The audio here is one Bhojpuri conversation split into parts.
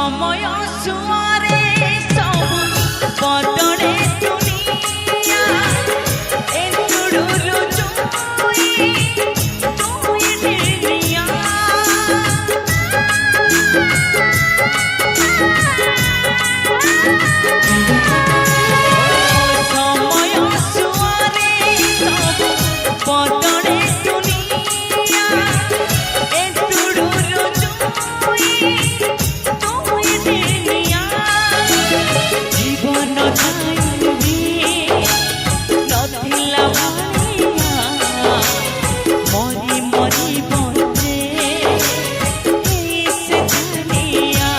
समय सुआरे सब बदले दुनिया एंतुडुरु जोई तोई दुनिया समय सुआरे सब बदले दुनिया एंतुडुरु जोई तोई दुनिया जीवन धाइबी नथिला भलिया मरी मरी बंचे से दुनिया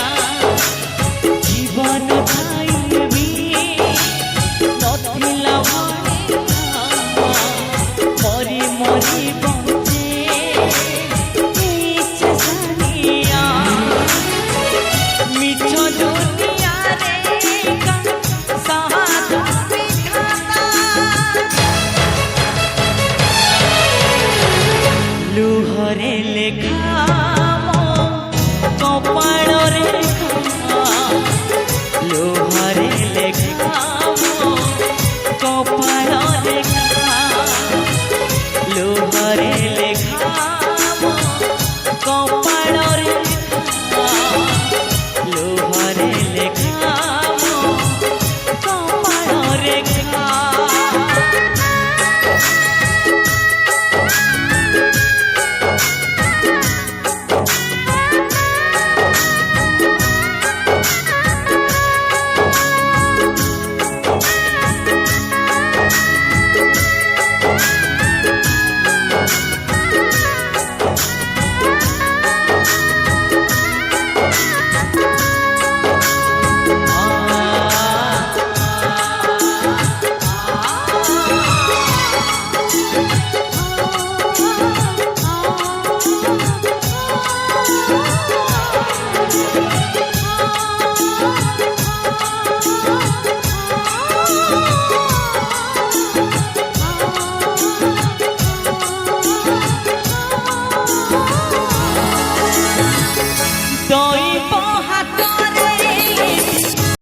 जीवन धाइबी नथिला भलिया मरी मरी बंचे से दुनिया मिछ दुनिया रे का सहारा विधाता लुहरे लेखा मो कपाळ रे